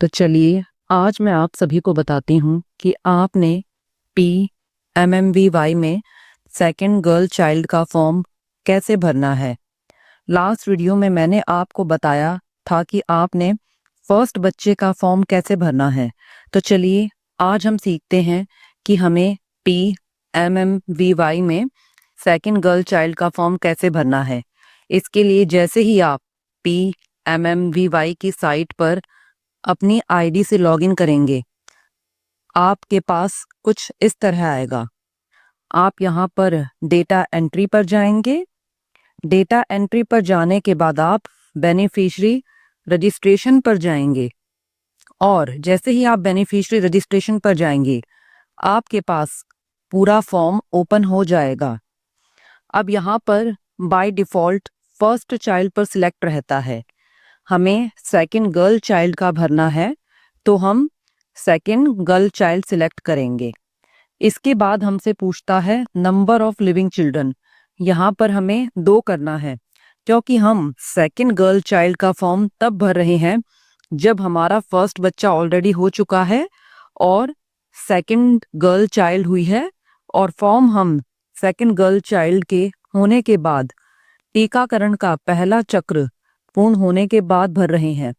तो चलिए आज मैं आप सभी को बताती हूँ कि आपने PMMVY में सेकंड गर्ल चाइल्ड का फॉर्म कैसे भरना है। लास्ट वीडियो में मैंने आपको बताया था कि आपने फर्स्ट बच्चे का फॉर्म कैसे भरना है। तो चलिए आज हम सीखते हैं कि हमें PMMVY में सेकंड गर्ल चाइल्ड का फॉर्म कैसे भरना है। इसके लिए जैसे ही आप PMMVY की साइट पर अपनी आईडी से लॉगिन करेंगे, आपके पास कुछ इस तरह आएगा। आप यहाँ पर डेटा एंट्री पर जाएंगे। डेटा एंट्री पर जाने के बाद आप बेनिफिशियरी रजिस्ट्रेशन पर जाएंगे और जैसे ही आप बेनिफिशियरी रजिस्ट्रेशन पर जाएंगे, आपके पास पूरा फॉर्म ओपन हो जाएगा। अब यहाँ पर बाय डिफ़ॉल्ट फर्स्ट चाइल्ड पर सिलेक्ट रहता है। हमें सेकंड गर्ल चाइल्ड का भरना है तो हम सेकंड गर्ल चाइल्ड सिलेक्ट करेंगे। इसके बाद हमसे पूछता है नंबर ऑफ लिविंग चिल्ड्रन। यहाँ पर हमें 2 करना है क्योंकि हम सेकंड गर्ल चाइल्ड का फॉर्म तब भर रहे हैं जब हमारा फर्स्ट बच्चा ऑलरेडी हो चुका है और सेकंड गर्ल चाइल्ड हुई है, और फॉर्म हम सेकंड गर्ल चाइल्ड के होने के बाद टीकाकरण का पहला चक्र पूर्ण होने के बाद भर रहे हैं।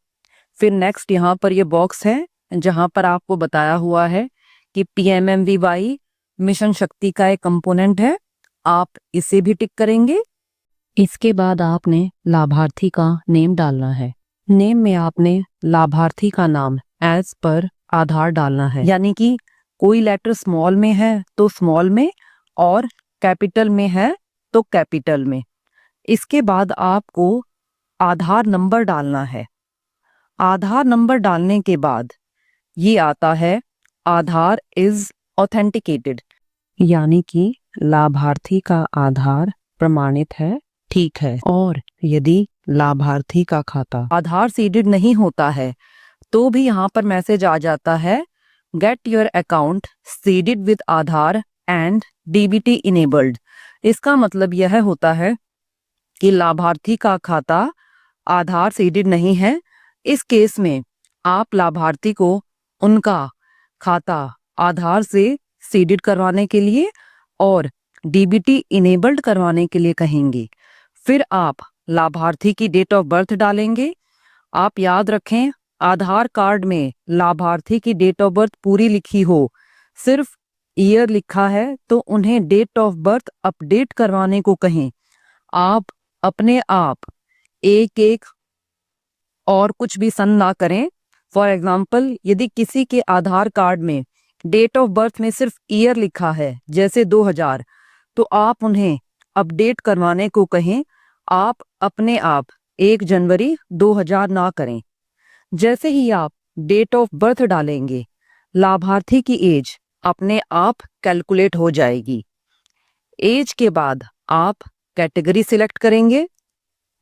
फिर नेक्स्ट यहाँ पर ये बॉक्स है जहाँ पर आपको बताया हुआ है कि PMMVY मिशन शक्ति का एक कंपोनेंट है, आप इसे भी टिक करेंगे। इसके बाद आपने लाभार्थी का नेम डालना है। नेम में आपने लाभार्थी का नाम एज पर आधार डालना है, यानी कि कोई लेटर स्मॉल में है तो स्मॉल में और कैपिटल में है तो कैपिटल में। इसके बाद आपको आधार नंबर डालना है। आधार नंबर डालने के बाद ये आता है आधार इज ऑथेंटिकेटेड, यानी कि लाभार्थी का आधार प्रमाणित है, ठीक है। और यदि लाभार्थी का खाता आधार सीडेड नहीं होता है तो भी यहाँ पर मैसेज आ जाता है get your account seeded with Aadhaar and DBT enabled. इसका मतलब यह होता है कि लाभार्थी का खाता आधार सीडेड नहीं है। इस केस में आप लाभार्थी को उनका खाता आधार से सीडेड करवाने के लिए और DBT इनेबल्ड करवाने के लिए कहेंगे। फिर आप लाभार्थी की डेट ऑफ बर्थ डालेंगे। आप याद रखें, आधार कार्ड में लाभार्थी की डेट ऑफ बर्थ पूरी लिखी हो, सिर्फ ईयर लिखा है तो उन्हें डेट ऑफ बर्थ अपडेट करवाने को कहें। आप अपने आप एक एक और कुछ भी सन ना करें। फॉर एग्जाम्पल, यदि किसी के आधार कार्ड में डेट ऑफ बर्थ में सिर्फ ईयर लिखा है जैसे 2000, तो आप उन्हें अपडेट करवाने को कहें। आप अपने आप 1 जनवरी 2000 ना करें। जैसे ही आप डेट ऑफ बर्थ डालेंगे, लाभार्थी की एज अपने आप कैलकुलेट हो जाएगी। एज के बाद आप कैटेगरी सिलेक्ट करेंगे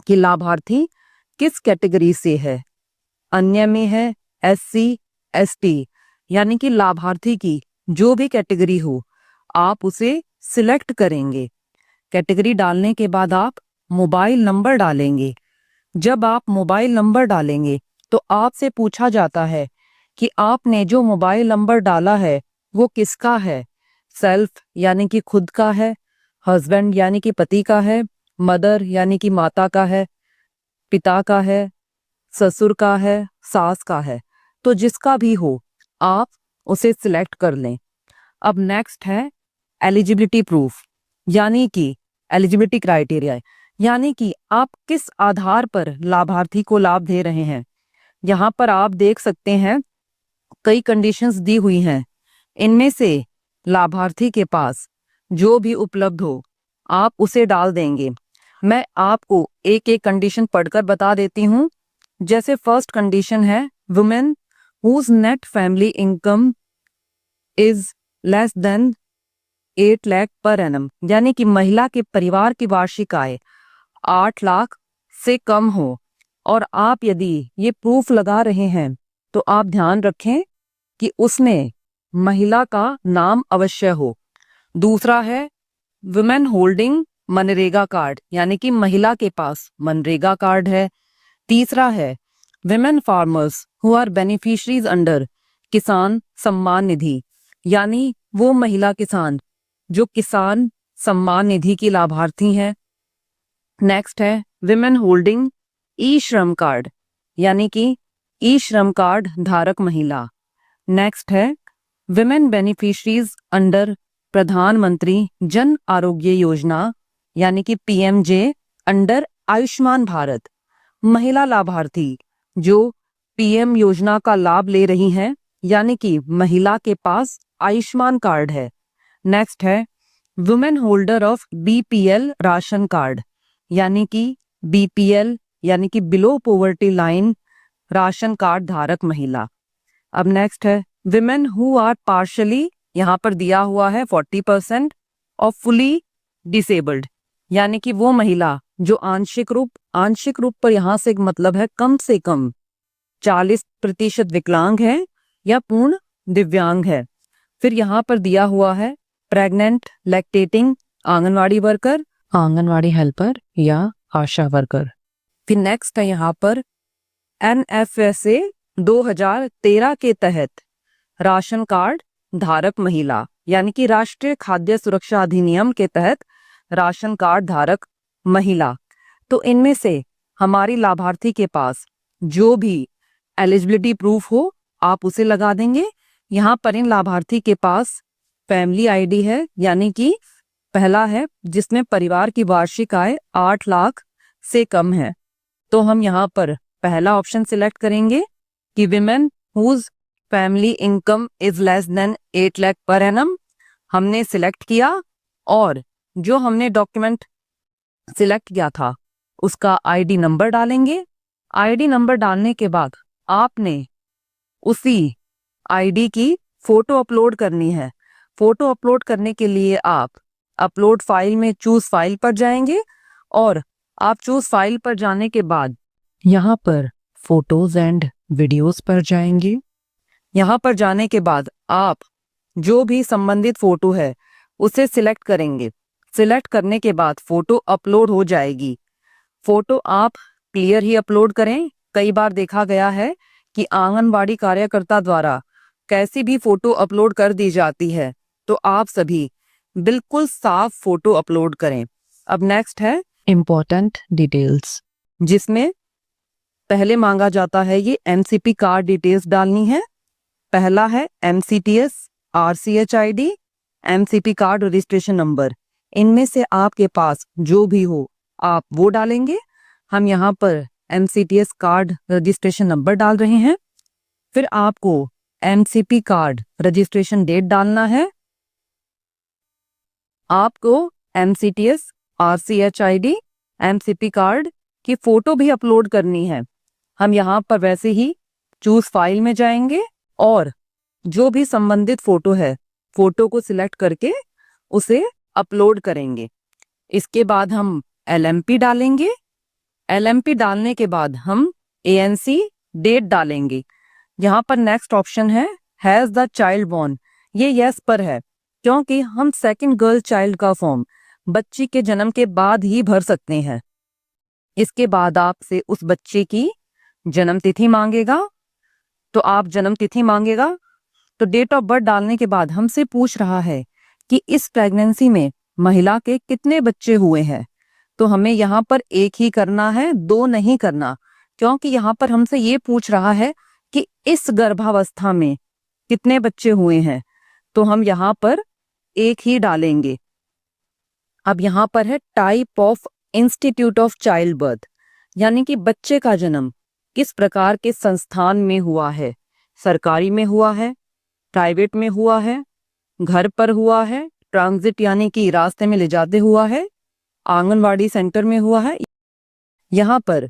कि लाभार्थी किस कैटेगरी से है। अन्य में है, SC ST, यानी कि लाभार्थी की जो भी कैटेगरी हो आप उसे सिलेक्ट करेंगे। कैटेगरी डालने के बाद आप मोबाइल नंबर डालेंगे। जब आप मोबाइल नंबर डालेंगे तो आपसे पूछा जाता है कि आपने जो मोबाइल नंबर डाला है वो किसका है। सेल्फ यानी कि खुद का है, हस्बैंड यानी कि पति का है, मदर यानी कि माता का है, पिता का है, ससुर का है, सास का है। तो जिसका भी हो आप उसे सिलेक्ट कर लें। अब नेक्स्ट है एलिजिबिलिटी प्रूफ, यानी कि एलिजिबिलिटी क्राइटेरिया, यानी कि आप किस आधार पर लाभार्थी को लाभ दे रहे हैं। यहाँ पर आप देख सकते हैं कई कंडीशंस दी हुई हैं। इनमें से लाभार्थी के पास जो भी उपलब्ध हो आप उसे डाल देंगे। मैं आपको एक एक कंडीशन पढ़कर बता देती हूँ। जैसे फर्स्ट कंडीशन है women whose net family income is less than 8 lakh per annum, यानी कि महिला के परिवार की वार्षिक आय 8 लाख से कम हो। और आप यदि ये प्रूफ लगा रहे हैं तो आप ध्यान रखें कि उसमें महिला का नाम अवश्य हो। दूसरा है वुमेन होल्डिंग मनरेगा कार्ड, यानी कि महिला के पास मनरेगा कार्ड है। तीसरा है women farmers who are beneficiaries under Kisan Samman निधि, यानी वो महिला किसान जो किसान सम्मान निधि की लाभार्थी हैं। नेक्स्ट है विमेन होल्डिंग ई श्रम कार्ड, यानी कि ई श्रम कार्ड धारक महिला। नेक्स्ट है विमेन बेनिफिशरीज अंडर प्रधानमंत्री जन आरोग्य योजना, यानी कि पीएमजे अंडर आयुष्मान भारत, महिला लाभार्थी जो पीएम योजना का लाभ ले रही हैं, यानी कि महिला के पास आयुष्मान कार्ड है। नेक्स्ट है women holder of BPL ration card, यानी कि बीपीएल यानी कि below poverty line ration card धारक महिला। अब नेक्स्ट है विमेन हु आर पार्शली, यहाँ पर दिया हुआ है 40% और फुली डिसेबल्ड, यानी कि वो महिला जो आंशिक रूप पर यहाँ से मतलब है कम से कम 40% विकलांग है या पूर्ण दिव्यांग है। फिर यहाँ पर दिया हुआ है pregnant, lactating, anganwadi worker, anganwadi helper या आशा वर्कर। फिर नेक्स्ट है यहाँ पर एनएफएसए 2013 के तहत राशन कार्ड धारक महिला, यानी कि राष्ट्रीय खाद्य सुरक्षा अधिनियम के तहत राशन कार्ड धारक महिला। तो इनमें से हमारी लाभार्थी के पास जो भी एलिजिबिलिटी प्रूफ हो आप उसे लगा देंगे। यहाँ पर इन लाभार्थी के पास फैमिली आईडी है, यानी कि पहला है जिसमें परिवार की वार्षिक आय 8 लाख से कम है, तो हम यहाँ पर पहला ऑप्शन सिलेक्ट करेंगे कि women whose family income is less than 8 lakh per annum, हमने सिलेक्ट किया और जो हमने डॉक्यूमेंट सिलेक्ट किया था उसका आईडी नंबर डालेंगे। आईडी नंबर डालने के बाद आपने उसी आईडी की फोटो अपलोड करनी है। फोटो अपलोड करने के लिए आप अपलोड फाइल में चूज फाइल पर जाएंगे और आप चूज फाइल पर जाने के बाद यहाँ पर फोटोज एंड वीडियोस पर जाएंगे। यहाँ पर जाने के बाद आप जो भी संबंधित फोटो है उसे सिलेक्ट करेंगे। सिलेक्ट करने के बाद फोटो अपलोड हो जाएगी। फोटो आप क्लियर ही अपलोड करें। कई बार देखा गया है कि आंगनबाड़ी कार्यकर्ता द्वारा कैसी भी फोटो अपलोड कर दी जाती है, तो आप सभी बिल्कुल साफ फोटो अपलोड करें। अब नेक्स्ट है इम्पोर्टेंट डिटेल्स, जिसमें पहले मांगा जाता है ये एमसीपी कार्ड डिटेल्स डालनी है। पहला है MCTS, RCH ID, MCP card registration number. इनमें से आपके पास जो भी हो आप वो डालेंगे। हम यहाँ पर एमसीटीएस कार्ड रजिस्ट्रेशन नंबर डाल रहे हैं। फिर आपको एमसीपी कार्ड रजिस्ट्रेशन डेट डालना है। आपको MCTS, RCH ID, MCP card की फोटो भी अपलोड करनी है। हम यहाँ पर वैसे ही चूज फाइल में जाएंगे और जो भी संबंधित फोटो है फोटो को सिलेक्ट करके उसे अपलोड करेंगे। इसके बाद हम एलएमपी डालेंगे। एलएमपी डालने के बाद हम एएनसी डेट डालेंगे। यहाँ पर नेक्स्ट ऑप्शन है हैज द चाइल्ड बॉर्न, ये यस पर है क्योंकि हम सेकंड गर्ल चाइल्ड का फॉर्म बच्ची के जन्म के बाद ही भर सकते हैं। इसके बाद आपसे उस बच्चे की जन्म तिथि मांगेगा, तो आप जन्म तिथि मांगेगा तो डेट ऑफ बर्थ डालने के बाद हमसे पूछ रहा है कि इस प्रेगनेंसी में महिला के कितने बच्चे हुए हैं। तो हमें यहाँ पर एक ही करना है, दो नहीं करना, क्योंकि यहाँ पर हमसे ये पूछ रहा है कि इस गर्भावस्था में कितने बच्चे हुए हैं, तो हम यहाँ पर एक ही डालेंगे। अब यहाँ पर है type of institute of child birth, यानी कि बच्चे का जन्म किस प्रकार के संस्थान में हुआ है। सरकारी में हुआ है, प्राइवेट में हुआ है, घर पर हुआ है, ट्रांजिट यानी कि रास्ते में ले जाते हुआ है, आंगनवाड़ी सेंटर में हुआ है। यहाँ पर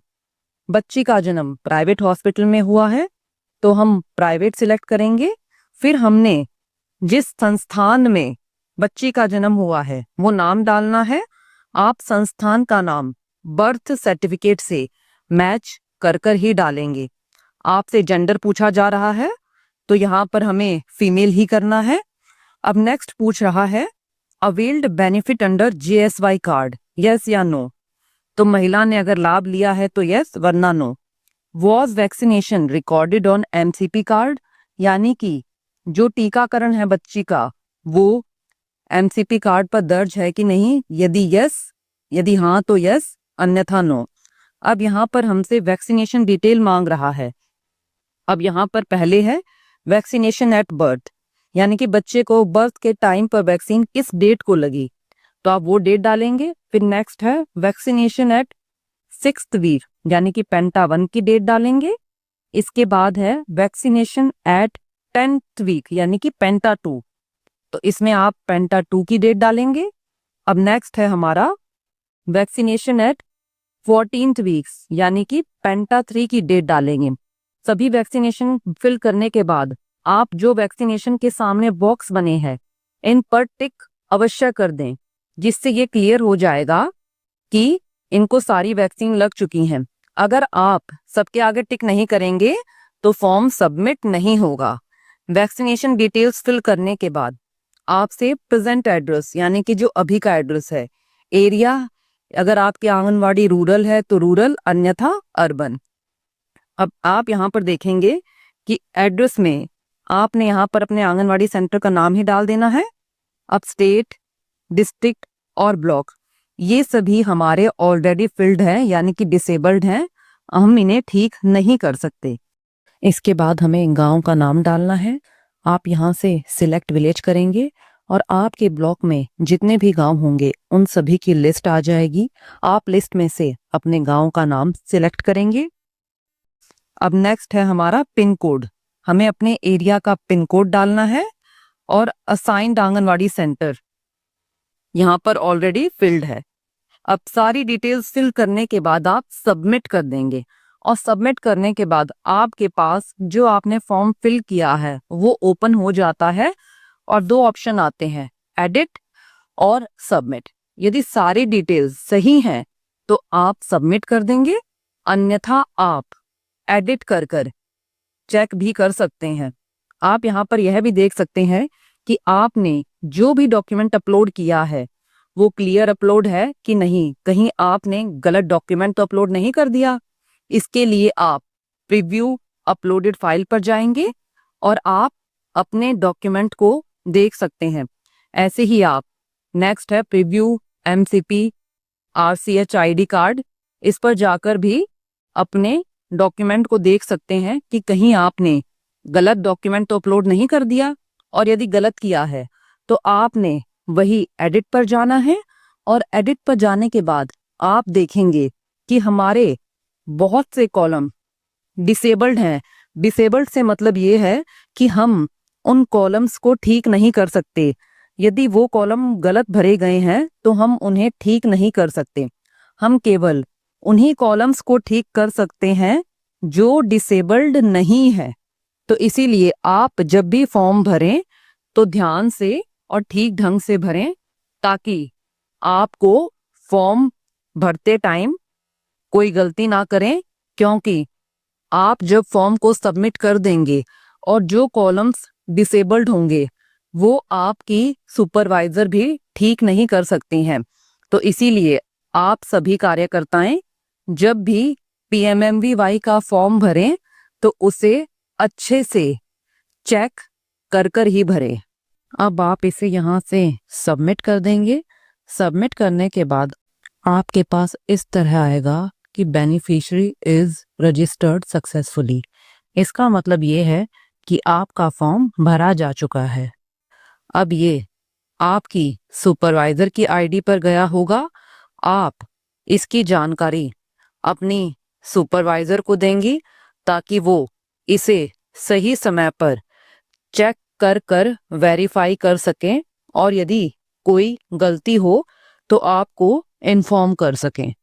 बच्ची का जन्म प्राइवेट हॉस्पिटल में हुआ है तो हम प्राइवेट सिलेक्ट करेंगे। फिर हमने जिस संस्थान में बच्ची का जन्म हुआ है वो नाम डालना है। आप संस्थान का नाम बर्थ सर्टिफिकेट से मैच कर कर ही डालेंगे। आपसे जेंडर पूछा जा रहा है तो यहाँ पर हमें फीमेल ही करना है। अब नेक्स्ट पूछ रहा है availed benefit under GSY card, yes या नो। तो महिला ने अगर लाभ लिया है तो यस, वरना no. Was vaccination recorded on MCP card, यानी कि जो टीकाकरण है बच्ची का वो एमसीपी कार्ड पर दर्ज है कि नहीं, यदि यस, यदि हाँ तो यस, अन्यथा नो। अब यहाँ पर हमसे वैक्सीनेशन डिटेल मांग रहा है। अब यहाँ पर पहले है वैक्सीनेशन एट बर्थ, यानी कि बच्चे को बर्थ के टाइम पर वैक्सीन किस डेट को लगी, तो आप वो डेट डालेंगे। फिर नेक्स्ट है वैक्सीनेशन एट 6th वीक, यानी कि पेंटा 1 की डेट डालेंगे। इसके बाद है वैक्सीनेशन एट 10th वीक, यानी कि पेंटा 2, तो इसमें आप पेंटा 2 की डेट डालेंगे। अब नेक्स्ट है हमारा वैक्सीनेशन एट 14th वीक्स, यानी कि पेंटा 3 की डेट डालेंगे। सभी वैक्सीनेशन फिल करने के बाद आप जो वैक्सीनेशन के सामने बॉक्स बने हैं इन पर टिक अवश्य कर दें, जिससे ये क्लियर हो जाएगा कि इनको सारी वैक्सीन लग चुकी हैं। अगर आप सबके आगे टिक नहीं करेंगे तो फॉर्म सबमिट नहीं होगा। वैक्सीनेशन डिटेल्स फिल करने के बाद आपसे प्रेजेंट एड्रेस, यानी कि जो अभी का एड्रेस है, एरिया, अगर आपकी आंगनवाड़ी रूरल है तो रूरल, अन्यथा अर्बन। अब आप यहाँ पर देखेंगे कि एड्रेस में आपने यहाँ पर अपने आंगनवाड़ी सेंटर का नाम ही डाल देना है। अब स्टेट, डिस्ट्रिक्ट और ब्लॉक, ये सभी हमारे ऑलरेडी फिल्ड हैं, यानी कि डिसेबल्ड हैं, हम इन्हें ठीक नहीं कर सकते। इसके बाद हमें गांव का नाम डालना है। आप यहाँ से सिलेक्ट विलेज करेंगे और आपके ब्लॉक में जितने भी गांव होंगे उन सभी की लिस्ट आ जाएगी। आप लिस्ट में से अपने गांव का नाम सिलेक्ट करेंगे। अब नेक्स्ट है हमारा पिन कोड। हमें अपने एरिया का पिन कोड डालना है और असाइंड आंगनवाड़ी सेंटर यहाँ पर ऑलरेडी फिल्ड है। अब सारी डिटेल्स फिल करने के बाद आप सबमिट कर देंगे और सबमिट करने के बाद आपके पास जो आपने फॉर्म फिल किया है वो ओपन हो जाता है और दो ऑप्शन आते हैं, एडिट और सबमिट। यदि सारी डिटेल्स सही हैं तो आप सबमिट कर देंगे, अन्यथा आप एडिट कर कर चेक भी कर सकते हैं। आप यहाँ पर यह भी देख सकते हैं कि आपने जो भी डॉक्यूमेंट अपलोड किया है वो क्लियर अपलोड है कि नहीं, कहीं आपने गलत डॉक्यूमेंट तो अपलोड नहीं कर दिया। इसके लिए आप प्रीव्यू अपलोडेड फाइल पर जाएंगे और आप अपने डॉक्यूमेंट को देख सकते हैं। ऐसे ही आप नेक्स्ट है preview MCP RCH ID card, इस पर जाकर भी अपने डॉक्यूमेंट को देख सकते हैं कि कहीं आपने गलत डॉक्यूमेंट तो अपलोड नहीं कर दिया, और यदि गलत किया है तो आपने वही एडिट पर जाना है। और एडिट पर जाने के बाद आप देखेंगे कि हमारे बहुत से कॉलम डिसेबल्ड हैं। डिसेबल्ड से मतलब ये है कि हम उन कॉलम्स को ठीक नहीं कर सकते। यदि वो कॉलम गलत भरे गए हैं तो हम उन्हें ठीक नहीं कर सकते। हम केवल उन्हीं कॉलम्स को ठीक कर सकते हैं जो डिसेबल्ड नहीं है। तो इसीलिए आप जब भी फॉर्म भरें तो ध्यान से और ठीक ढंग से भरें, ताकि आपको फॉर्म भरते टाइम कोई गलती ना करें। क्योंकि आप जब फॉर्म को सबमिट कर देंगे और जो कॉलम्स डिसेबल्ड होंगे वो आपकी सुपरवाइजर भी ठीक नहीं कर सकती हैं। तो इसीलिए आप सभी कार्यकर्ताएं जब भी पीएमएमवीवाई का फॉर्म भरें तो उसे अच्छे से चेक कर कर ही भरें। अब आप इसे यहाँ से सबमिट कर देंगे। सबमिट करने के बाद आपके पास इस तरह आएगा कि बेनिफिशियरी इज रजिस्टर्ड सक्सेसफुली। इसका मतलब ये है कि आपका फॉर्म भरा जा चुका है। अब ये आपकी सुपरवाइजर की आईडी पर गया होगा। आप इसकी जानकारी अपनी सुपरवाइजर को देंगी ताकि वो इसे सही समय पर चेक कर कर वेरीफाई कर सकें और यदि कोई गलती हो तो आपको इन्फॉर्म कर सकें।